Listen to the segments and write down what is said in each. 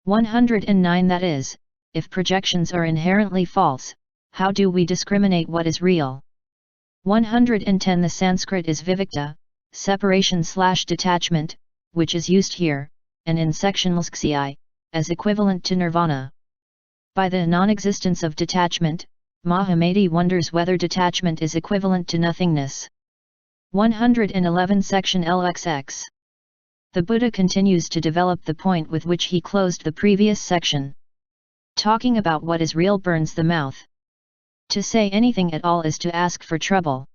109 That is, if projections are inherently false, how do we discriminate what is real? 110 The Sanskrit is vivikta, separation/detachment, which is used here, and in section lsksi, as equivalent to nirvana. By the non-existence of detachment, Mahamedi wonders whether detachment is equivalent to nothingness. 111 Section LXX. The Buddha continues to develop the point with which he closed the previous section. Talking about what is real burns the mouth. To say anything at all is to ask for trouble.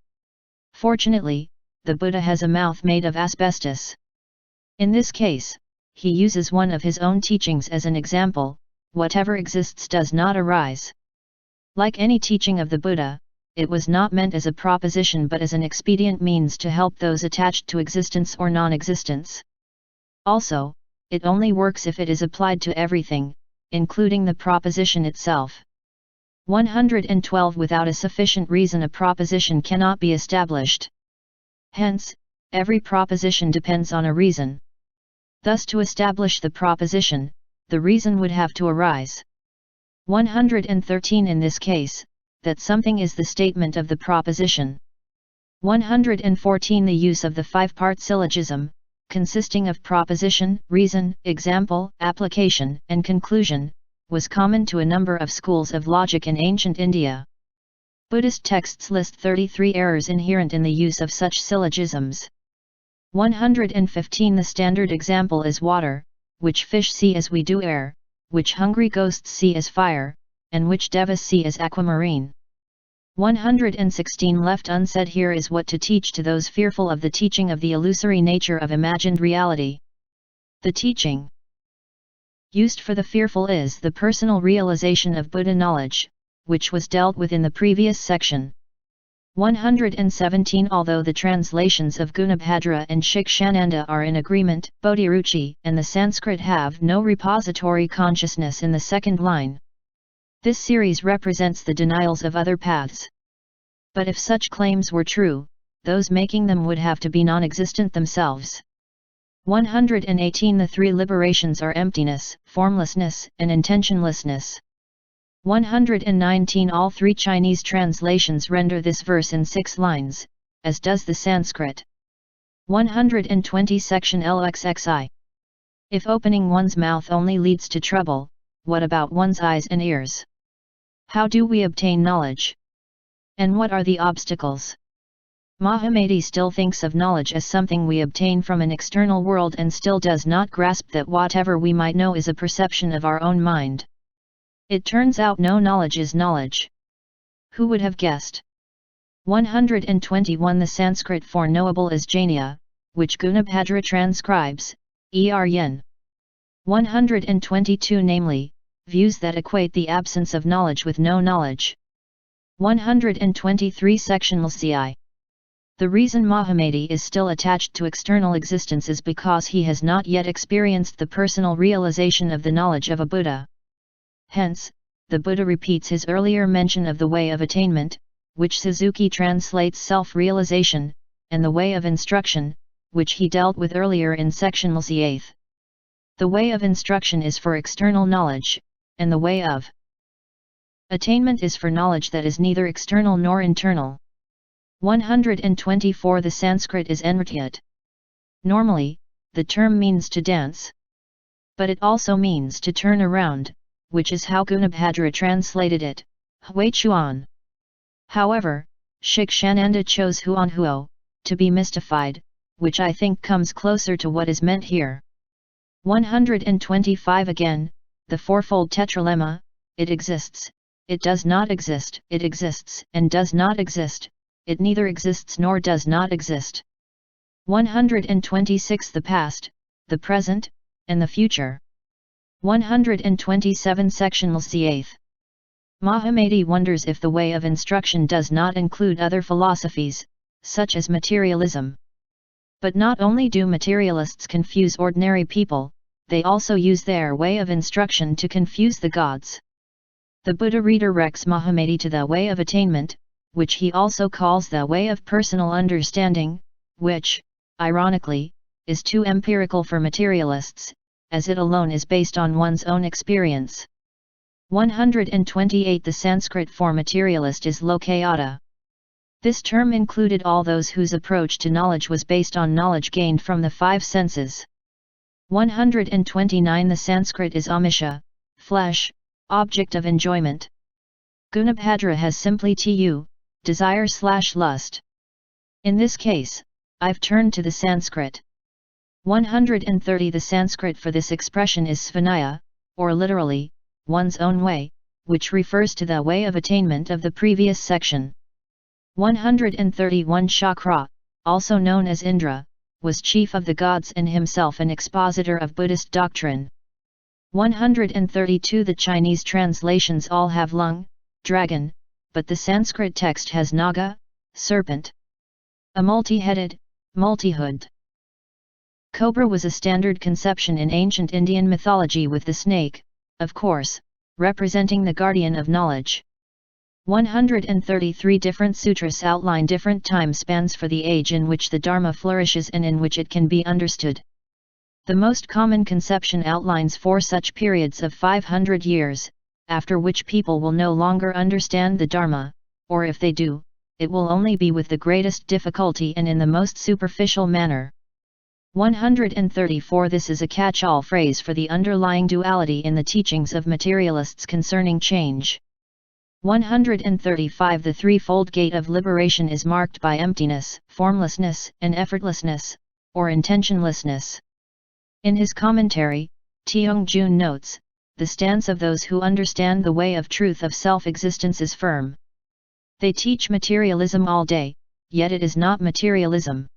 Fortunately, the Buddha has a mouth made of asbestos. In this case, he uses one of his own teachings as an example: whatever exists does not arise. Like any teaching of the Buddha, it was not meant as a proposition but as an expedient means to help those attached to existence or non-existence. Also, it only works if it is applied to everything, including the proposition itself. 112 Without a sufficient reason a proposition cannot be established. Hence, every proposition depends on a reason. Thus to establish the proposition, the reason would have to arise. 113 In this case, that something is the statement of the proposition. 114 The use of the five-part syllogism, consisting of proposition, reason, example, application, and conclusion, was common to a number of schools of logic in ancient India. Buddhist texts list 33 errors inherent in the use of such syllogisms. 115 The standard example is water, which fish see as we do air, which hungry ghosts see as fire, and which devas see as aquamarine. 116 Left unsaid here is what to teach to those fearful of the teaching of the illusory nature of imagined reality. The teaching used for the fearful is the personal realization of Buddha knowledge, which was dealt with in the previous section. 117 Although the translations of Gunabhadra and Shikshananda are in agreement, Bodhiruchi and the Sanskrit have no repository consciousness in the second line. This series represents the denials of other paths. But if such claims were true, those making them would have to be non-existent themselves. 118 The three liberations are emptiness, formlessness, and intentionlessness. 119 All three Chinese translations render this verse in 6 lines, as does the Sanskrit. 120 Section LXXI. If opening one's mouth only leads to trouble, what about one's eyes and ears? How do we obtain knowledge? And what are the obstacles? Mahamedi still thinks of knowledge as something we obtain from an external world and still does not grasp that whatever we might know is a perception of our own mind. It turns out no knowledge is knowledge. Who would have guessed? 121 The Sanskrit for knowable is jnana, which Gunabhadra transcribes, yen. 122 Namely, views that equate the absence of knowledge with no knowledge. 123 Section lci. The reason Mahamedi is still attached to external existence is because he has not yet experienced the personal realization of the knowledge of a Buddha. Hence, the Buddha repeats his earlier mention of the way of attainment, which Suzuki translates self-realization, and the way of instruction, which he dealt with earlier in section lci. The way of instruction is for external knowledge, and the way of attainment is for knowledge that is neither external nor internal. 124 The Sanskrit is nrityat. Normally, the term means to dance. But it also means to turn around, which is how Gunabhadra translated it, hui chuan. However, Shikshananda chose huan huo, to be mystified, which I think comes closer to what is meant here. 125 Again, the fourfold tetralemma: it exists, it does not exist, it exists and does not exist, it neither exists nor does not exist. 126 The past, the present, and the future. 127 Section lci. Mahamedi wonders if the way of instruction does not include other philosophies, such as materialism. But not only do materialists confuse ordinary people, they also use their way of instruction to confuse the gods. The Buddha redirects Mahamedi to the way of attainment, which he also calls the way of personal understanding, which, ironically, is too empirical for materialists, as it alone is based on one's own experience. 128 The Sanskrit for materialist is lokayata. This term included all those whose approach to knowledge was based on knowledge gained from the five senses. 129 The Sanskrit is amisha, flesh, object of enjoyment. Gunabhadra has simply tu, desire/lust. In this case, I've turned to the Sanskrit. 130 The Sanskrit for this expression is svanaya, or literally, one's own way, which refers to the way of attainment of the previous section. 131 Shakra, also known as Indra, was chief of the gods and himself an expositor of Buddhist doctrine. 132 The Chinese translations all have lung, dragon, but the Sanskrit text has naga, serpent. A multi-headed, multi-hooded cobra was a standard conception in ancient Indian mythology, with the snake, of course, representing the guardian of knowledge. 133 Different sutras outline different time spans for the age in which the Dharma flourishes and in which it can be understood. The most common conception outlines 4 such periods of 500 years, after which people will no longer understand the Dharma, or if they do, it will only be with the greatest difficulty and in the most superficial manner. 134 This is a catch-all phrase for the underlying duality in the teachings of materialists concerning change. 135 The threefold gate of liberation is marked by emptiness, formlessness, and effortlessness, or intentionlessness. In his commentary, Teong Jun notes, the stance of those who understand the way of truth of self-existence is firm. They teach materialism all day, yet it is not materialism.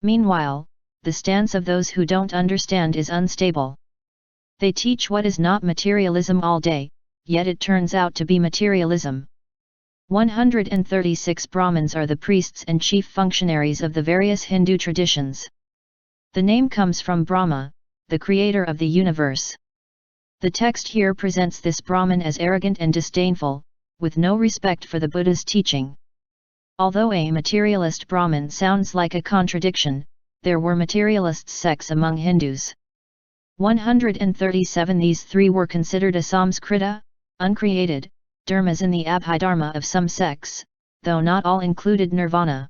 Meanwhile, the stance of those who don't understand is unstable. They teach what is not materialism all day, yet it turns out to be materialism. 136 Brahmins are the priests and chief functionaries of the various Hindu traditions. The name comes from Brahma, the creator of the universe. The text here presents this Brahmin as arrogant and disdainful, with no respect for the Buddha's teaching. Although a materialist Brahmin sounds like a contradiction, there were materialist sects among Hindus. 137 These three were considered asamskrita, uncreated, dharmas in the abhidharma of some sects, though not all included nirvana.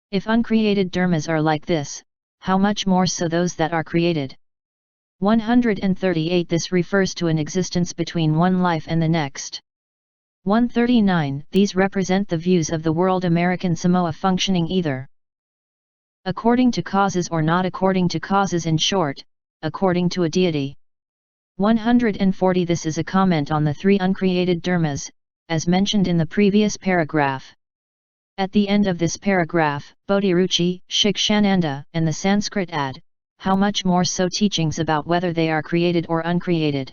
If uncreated dharmas are like this, how much more so those that are created? 138 This refers to an existence between one life and the next. 139 These represent the views of the world American Samoa functioning either according to causes or not according to causes, in short, according to a deity. 140 This is a comment on the 3 uncreated dharmas, as mentioned in the previous paragraph. At the end of this paragraph, Bodhiruchi, Shikshananda, and the Sanskrit add, how much more so teachings about whether they are created or uncreated.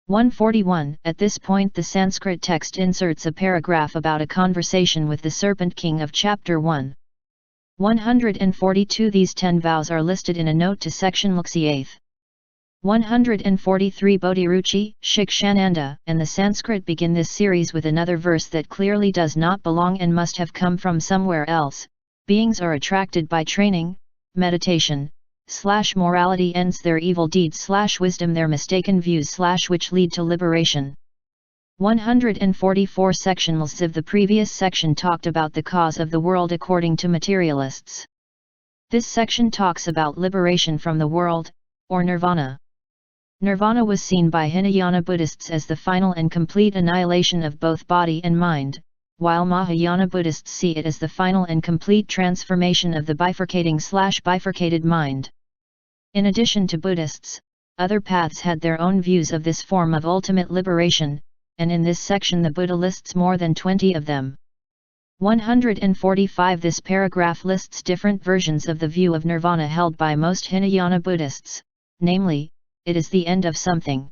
141 At this point the Sanskrit text inserts a paragraph about a conversation with the Serpent King of Chapter 1. 142 These 10 vows are listed in a note to section Lakshyath. 143 Bodhiruchi, Shikshananda, and the Sanskrit begin this series with another verse that clearly does not belong and must have come from somewhere else. Beings are attracted by training, meditation, / morality ends their evil deeds / wisdom their mistaken views / which lead to liberation. 144 Sections of the previous section talked about the cause of the world according to materialists. This section talks about liberation from the world, or nirvana. Nirvana was seen by Hinayana Buddhists as the final and complete annihilation of both body and mind, while Mahayana Buddhists see it as the final and complete transformation of the bifurcating/bifurcated mind. In addition to Buddhists, other paths had their own views of this form of ultimate liberation, and in this section the Buddha lists more than 20 of them. 145 This paragraph lists different versions of the view of nirvana held by most Hinayana Buddhists, namely, it is the end of something.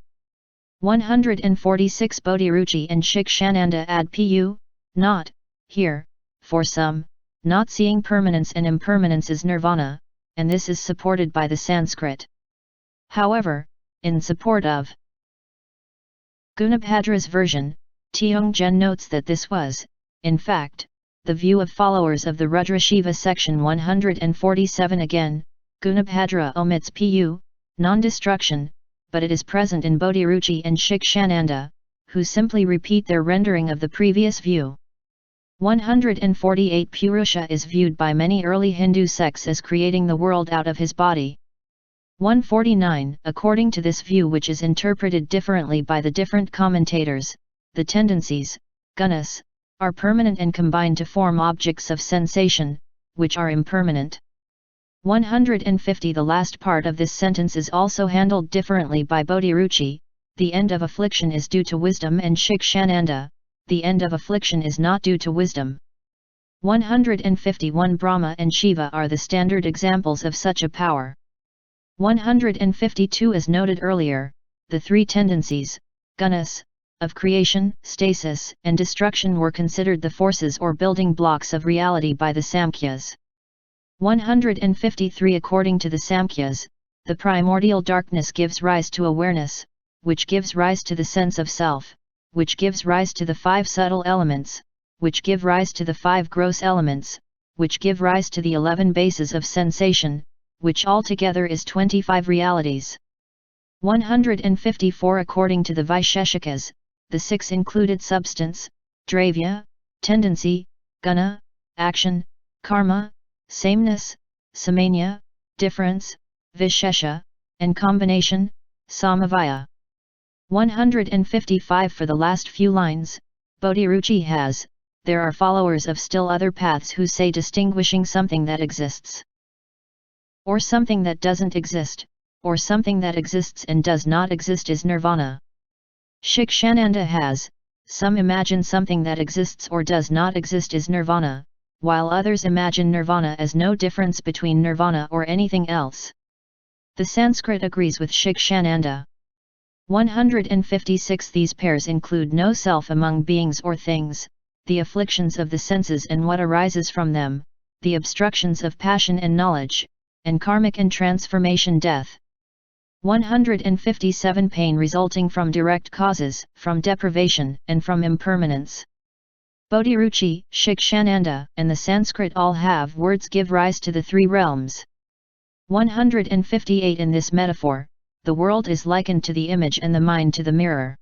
146 Bodhiruchi and Shikshananda add pu, not, here, for some, not seeing permanence and impermanence is nirvana, and this is supported by the Sanskrit. However, in support of Gunabhadra's version, Teong Jen notes that this was, in fact, the view of followers of the Rudra Shiva section 147 again. Gunabhadra omits pu, non-destruction, but it is present in Bodhiruchi and Shikshananda, who simply repeat their rendering of the previous view. 148 Purusha is viewed by many early Hindu sects as creating the world out of his body. 149 According to this view, which is interpreted differently by the different commentators, the tendencies, gunas, are permanent and combine to form objects of sensation, which are impermanent. 150 The last part of this sentence is also handled differently by Bodhiruchi. The end of affliction is due to wisdom, and Shikshananda, the end of affliction is not due to wisdom. 151 Brahma and Shiva are the standard examples of such a power. 152 As noted earlier, the three tendencies, gunas, of creation, stasis, and destruction were considered the forces or building blocks of reality by the Samkhyas. 153 According to the Samkhyas, the primordial darkness gives rise to awareness, which gives rise to the sense of self, which gives rise to the 5 subtle elements, which give rise to the 5 gross elements, which give rise to the 11 bases of sensation, which altogether is 25 realities. 154 According to the Vaisheshikas, the 6 included substance, dravya, tendency, guna, action, karma, sameness, samanya, difference, vishesha, and combination, samavaya. 155 For the last few lines, Bodhiruchi has, there are followers of still other paths who say distinguishing something that exists, or something that doesn't exist, or something that exists and does not exist is nirvana. Shikshananda has, some imagine something that exists or does not exist is nirvana, while others imagine nirvana as no difference between nirvana or anything else. The Sanskrit agrees with Shikshananda. 156 These pairs include no self among beings or things, the afflictions of the senses and what arises from them, the obstructions of passion and knowledge, and karmic and transformation death. 157 Pain resulting from direct causes, from deprivation, and from impermanence. Bodhiruchi, Shikshananda, and the Sanskrit all have words give rise to the 3 realms. 158 In this metaphor, the world is likened to the image and the mind to the mirror.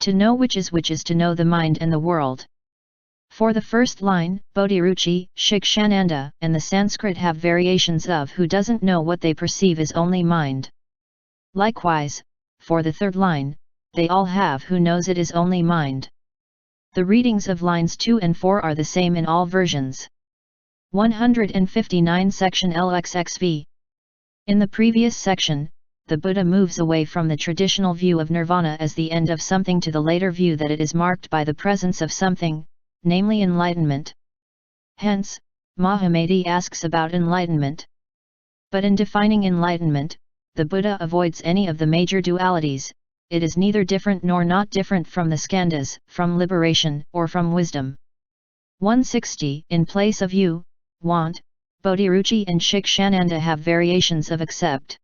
To know which is to know the mind and the world. For the first line, Bodhiruchi, Shikshananda, and the Sanskrit have variations of who doesn't know what they perceive is only mind. Likewise, for the third line, they all have who knows it is only mind. The readings of lines 2 and 4 are the same in all versions. 159 Section LXXV. In the previous section, the Buddha moves away from the traditional view of nirvana as the end of something to the later view that it is marked by the presence of something, namely enlightenment. Hence, Mahamedi asks about enlightenment. But in defining enlightenment, the Buddha avoids any of the major dualities. It is neither different nor not different from the skandhas, from liberation, or from wisdom. 160 In place of you, want, Bodhiruchi and Shikshananda have variations of accept.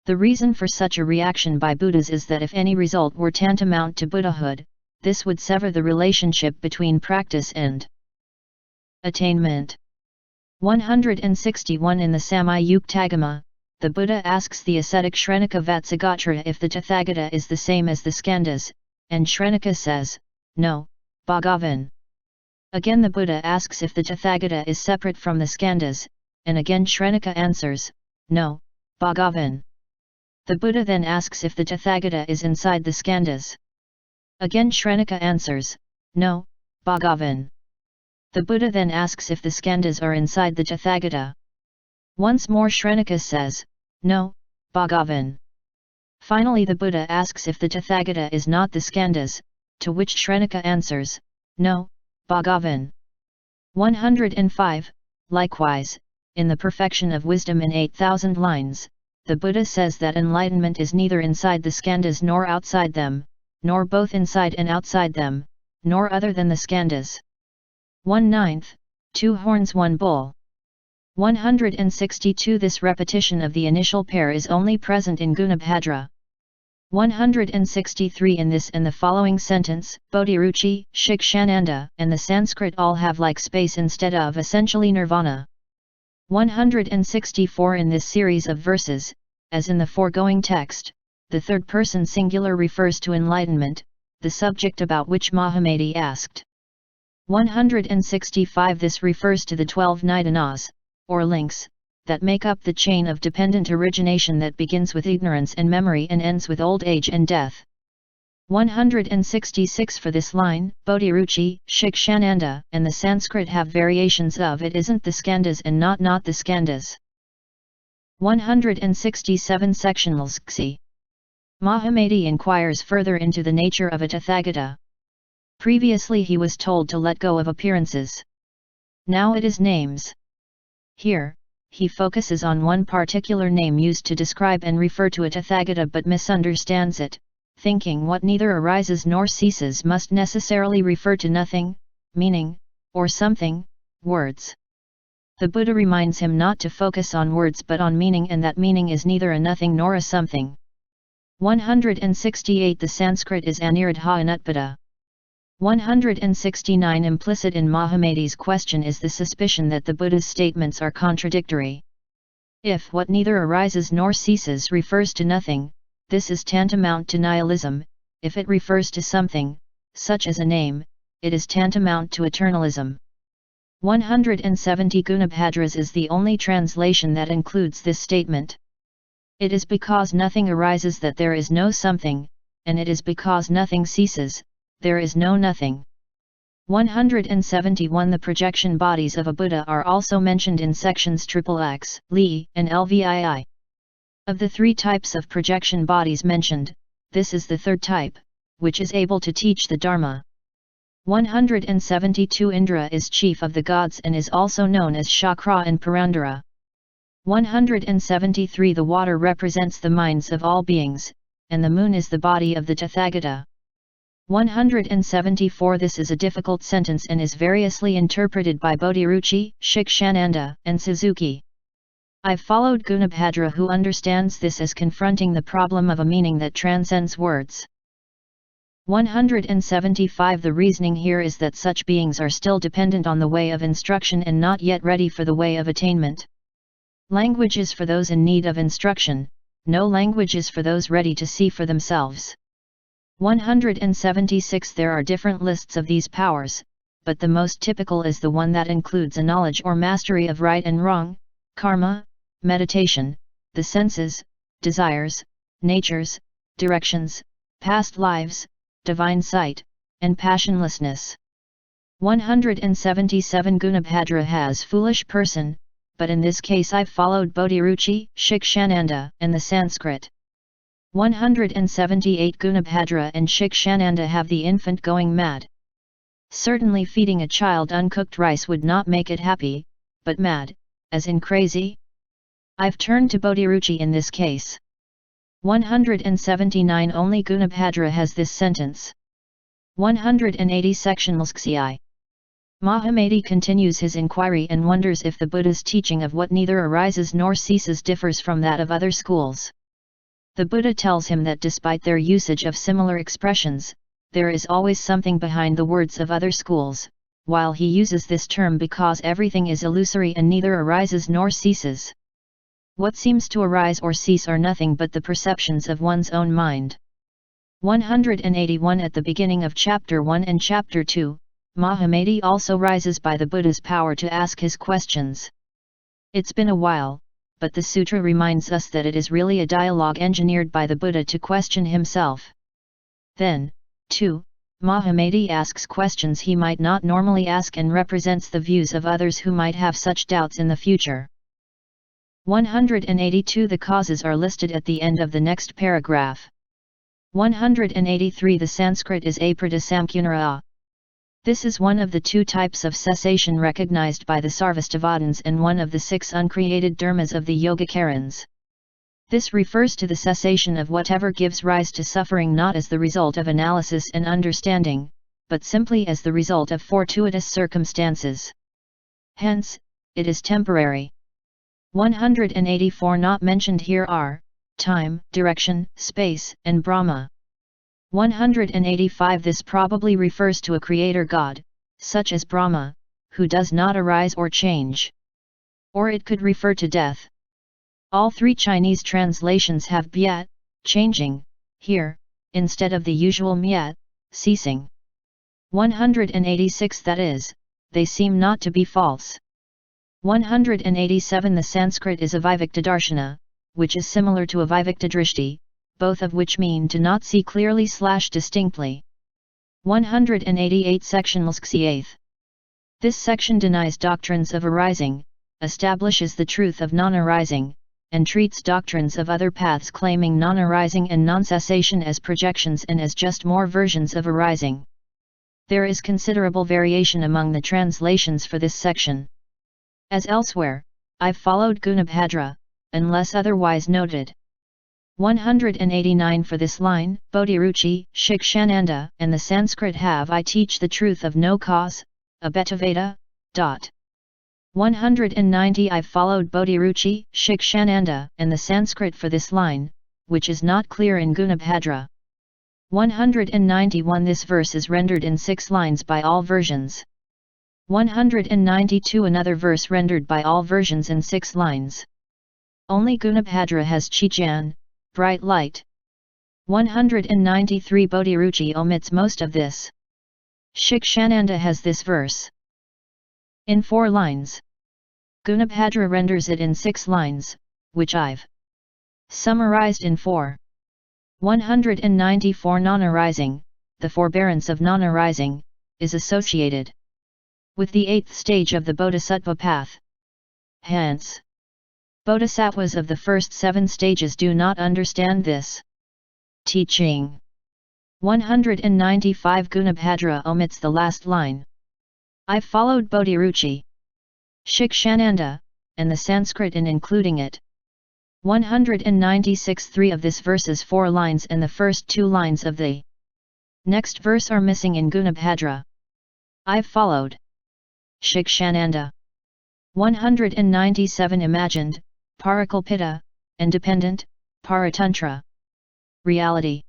The reason for such a reaction by Buddhas is that if any result were tantamount to Buddhahood, this would sever the relationship between practice and attainment. 161 In the Samayuktagama, the Buddha asks the ascetic Shrenika Vatsagatra if the Tathagata is the same as the skandhas, and Shrenika says, no, Bhagavan. Again the Buddha asks if the Tathagata is separate from the skandhas, and again Shrenika answers, no, Bhagavan. The Buddha then asks if the Tathagata is inside the skandhas. Again Shrenika answers, no, Bhagavan. The Buddha then asks if the skandhas are inside the Tathagata. Once more Shrenika says, no, Bhagavan. Finally the Buddha asks if the Tathagata is not the skandhas, to which Shrenika answers, no, Bhagavan. 105 Likewise, in the Perfection of Wisdom in 8,000 lines, the Buddha says that enlightenment is neither inside the skandhas nor outside them, nor both inside and outside them, nor other than the skandhas. 1/9, 2 horns 1 bull. 162 This repetition of the initial pair is only present in Gunabhadra. 163 In this and the following sentence, Bodhiruchi, Shikshananda, and the Sanskrit all have like space instead of essentially nirvana. 164 In this series of verses, as in the foregoing text, the third person singular refers to enlightenment, the subject about which Mahamedi asked. 165 This refers to the 12 nidanas, or links, that make up the chain of dependent origination that begins with ignorance and memory and ends with old age and death. 166 For this line, Bodhiruchi, Shikshananda, and the Sanskrit have variations of it isn't the skandhas and not the skandhas. 167 Sectionals Xi. Mahamedi inquires further into the nature of a Tathagata. Previously he was told to let go of appearances. Now it is names. Here, he focuses on one particular name used to describe and refer to a Tathagata but misunderstands it, thinking what neither arises nor ceases must necessarily refer to nothing, meaning, or something, words. The Buddha reminds him not to focus on words but on meaning, and that meaning is neither a nothing nor a something. 168 The Sanskrit is Aniradha Anutpada. 169 Implicit in Mahamedi's question is the suspicion that the Buddha's statements are contradictory. If what neither arises nor ceases refers to nothing, this is tantamount to nihilism. If it refers to something, such as a name, it is tantamount to eternalism. 170 Gunabhadras is the only translation that includes this statement. It is because nothing arises that there is no something, and it is because nothing ceases, there is no nothing. 171 The projection bodies of a Buddha are also mentioned in sections XXX, Li, and Lvii. Of the three types of projection bodies mentioned, this is the third type, which is able to teach the Dharma. 172 Indra is chief of the gods and is also known as Shakra and Purandara. 173 The water represents the minds of all beings, and the moon is the body of the Tathagata. 174 This is a difficult sentence and is variously interpreted by Bodhiruchi, Shikshananda, and Suzuki. I've followed Gunabhadra, who understands this as confronting the problem of a meaning that transcends words. 175 The reasoning here is that such beings are still dependent on the way of instruction and not yet ready for the way of attainment. Language is for those in need of instruction, no language is for those ready to see for themselves. 176 There are different lists of these powers, but the most typical is the one that includes a knowledge or mastery of right and wrong, karma, meditation, the senses, desires, natures, directions, past lives, divine sight, and passionlessness. 177 Gunabhadra has foolish person, but in this case I've followed Bodhiruchi, Shikshananda, and the Sanskrit. 178 Gunabhadra and Shikshananda have the infant going mad. Certainly feeding a child uncooked rice would not make it happy, but mad, as in crazy? I've turned to Bodhiruchi in this case. 179 Only Gunabhadra has this sentence. 180 Sectionals Xi. Mahamedi continues his inquiry and wonders if the Buddha's teaching of what neither arises nor ceases differs from that of other schools. The Buddha tells him that despite their usage of similar expressions, there is always something behind the words of other schools, while he uses this term because everything is illusory and neither arises nor ceases. What seems to arise or cease are nothing but the perceptions of one's own mind. 181 At the beginning of Chapter 1 and Chapter 2, Mahamedi also rises by the Buddha's power to ask his questions. It's been a while, but the sutra reminds us that it is really a dialogue engineered by the Buddha to question himself. Then, too, Mahamedi asks questions he might not normally ask and represents the views of others who might have such doubts in the future. 182 The causes are listed at the end of the next paragraph. 183 The Sanskrit is aprita samkunara. This is one of the two types of cessation recognized by the Sarvastivadins and one of the 6 uncreated dharmas of the Yogacarans. This refers to the cessation of whatever gives rise to suffering not as the result of analysis and understanding, but simply as the result of fortuitous circumstances. Hence, it is temporary. 184 Not mentioned here are time, direction, space, and Brahma. 185 This probably refers to a creator god, such as Brahma, who does not arise or change. Or it could refer to death. All three Chinese translations have byat, changing, here, instead of the usual myat, ceasing. 186 That is, they seem not to be false. 187 The Sanskrit is Avivikta darshana, which is similar to Avivikta drishti, both of which mean to not see clearly/distinctly. 188 Section Lskseath. This section denies doctrines of arising, establishes the truth of non-arising, and treats doctrines of other paths claiming non-arising and non-cessation as projections and as just more versions of arising. There is considerable variation among the translations for this section. As elsewhere, I've followed Gunabhadra, unless otherwise noted. 189 For this line, Bodhiruchi, Shikshananda, and the Sanskrit have I teach the truth of no cause, Abhetaveda. 190 I've followed Bodhiruchi, Shikshananda, and the Sanskrit for this line, which is not clear in Gunabhadra. 191 This verse is rendered in 6 lines by all versions. 192 Another verse rendered by all versions in 6 lines. Only Gunabhadra has Chijan, bright light. 193 Bodhiruchi omits most of this. Shikshananda has this verse in 4 lines. Gunabhadra renders it in 6 lines, which I've summarized in 4. 194 Non-arising, the forbearance of non-arising, is associated with the 8th stage of the Bodhisattva path. Hence, Bodhisattvas of the first 7 stages do not understand this teaching. 195 Gunabhadra omits the last line. I've followed Bodhiruchi, Shikshananda, and the Sanskrit in including it. 196 3 of this verse is 4 lines and the first 2 lines of the next verse are missing in Gunabhadra. I've followed Shikshananda. 197 Imagined, Parakalpita, and dependent, Paratantra. Reality.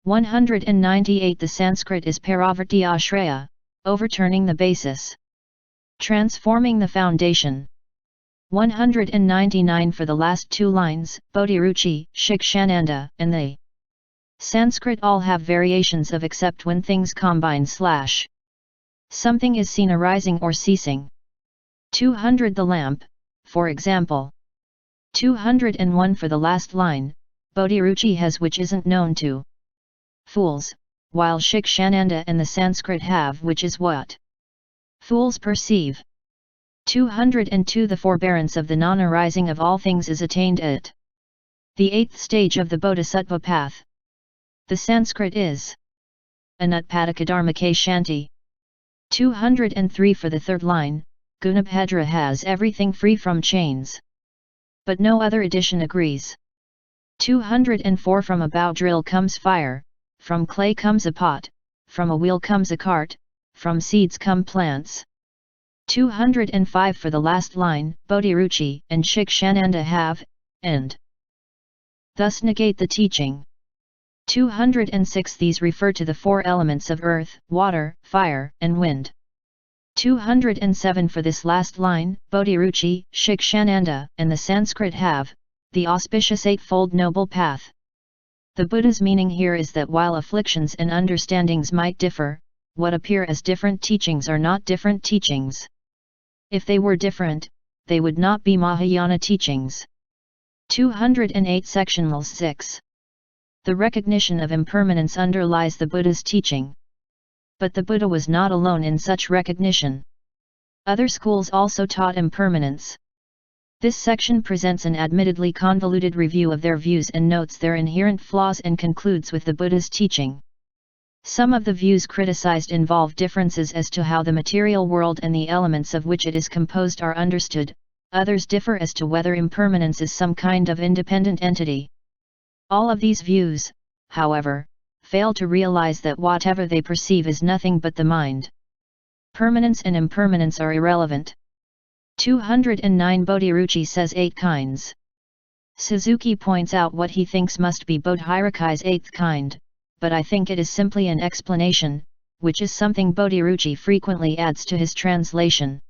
198 The Sanskrit is Paravarti Ashraya, overturning the basis, transforming the foundation. 199 For the last 2 lines, Bodhiruchi, Shikshananda, and the Sanskrit all have variations of except when things combine / something is seen arising or ceasing. 200 The lamp, for example. 201 For the last line, Bodhiruchi has which isn't known to fools, while Shikshananda and the Sanskrit have which is what fools perceive. 202 The forbearance of the non-arising of all things is attained at the 8th stage of the Bodhisattva path. The Sanskrit is Anutpadakadharmake Shanti. 203 For the 3rd line, Gunabhadra has everything free from chains. But no other edition agrees. 204 From a bow drill comes fire, from clay comes a pot, from a wheel comes a cart, from seeds come plants. 205 For the last line, Bodhiruchi and Shikshananda have, and thus negate the teaching. 206 These refer to the 4 elements of earth, water, fire, and wind. 207 For this last line, Bodhiruchi, Shikshananda, and the Sanskrit have, the auspicious 8-fold noble path. The Buddha's meaning here is that while afflictions and understandings might differ, what appear as different teachings are not different teachings. If they were different, they would not be Mahayana teachings. 208 Section 6. The recognition of impermanence underlies the Buddha's teaching. But the Buddha was not alone in such recognition. Other schools also taught impermanence. This section presents an admittedly convoluted review of their views and notes their inherent flaws and concludes with the Buddha's teaching. Some of the views criticized involve differences as to how the material world and the elements of which it is composed are understood, others differ as to whether impermanence is some kind of independent entity. All of these views, however, fail to realize that whatever they perceive is nothing but the mind. Permanence and impermanence are irrelevant. 209 Bodhiruchi says 8 kinds. Suzuki points out what he thinks must be Bodhirukai's 8th kind, but I think it is simply an explanation, which is something Bodhiruchi frequently adds to his translation.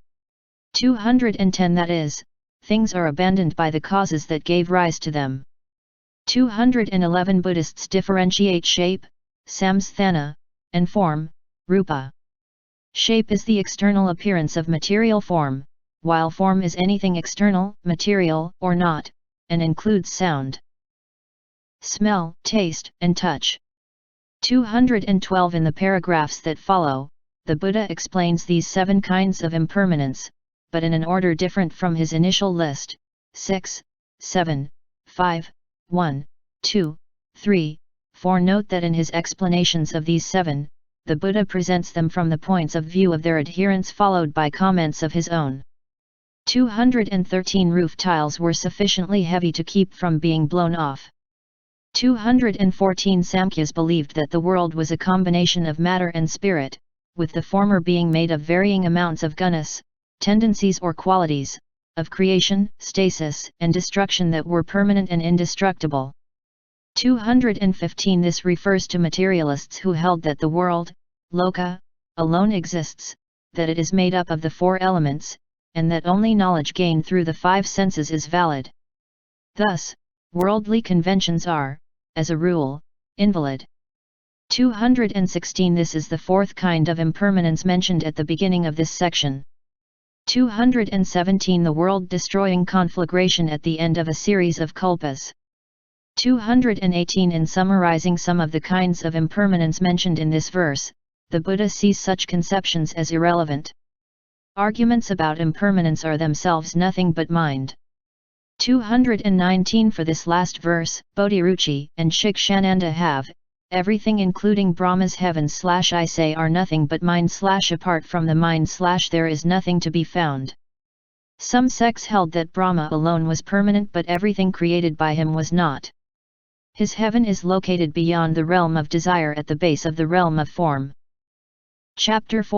210 That is, things are abandoned by the causes that gave rise to them. 211 Buddhists differentiate shape, samsthana, and form, rupa. Shape is the external appearance of material form, while form is anything external, material, or not, and includes sound, smell, taste, and touch. 212 In the paragraphs that follow, the Buddha explains these 7 kinds of impermanence, but in an order different from his initial list, 6, 7, 5, 1, 2, 3, 4. Note that in his explanations of these 7, the Buddha presents them from the points of view of their adherents followed by comments of his own. 213 Roof tiles were sufficiently heavy to keep from being blown off. 214 Samkhyas believed that the world was a combination of matter and spirit, with the former being made of varying amounts of gunas, tendencies or qualities, of creation, stasis, and destruction that were permanent and indestructible. 215 This refers to materialists who held that the world, loka, alone exists, that it is made up of the 4 elements, and that only knowledge gained through the 5 senses is valid. Thus, worldly conventions are, as a rule, invalid. 216 This is the 4th kind of impermanence mentioned at the beginning of this section. 217 The world-destroying conflagration at the end of a series of kalpas. 218 In summarizing some of the kinds of impermanence mentioned in this verse, the Buddha sees such conceptions as irrelevant. Arguments about impermanence are themselves nothing but mind. 219 For this last verse, Bodhiruchi and Shikshananda have, everything including Brahma's heavens/I say are nothing but mind/apart from the mind/there is nothing to be found. Some sects held that Brahma alone was permanent but everything created by him was not. His heaven is located beyond the realm of desire at the base of the realm of form. Chapter 4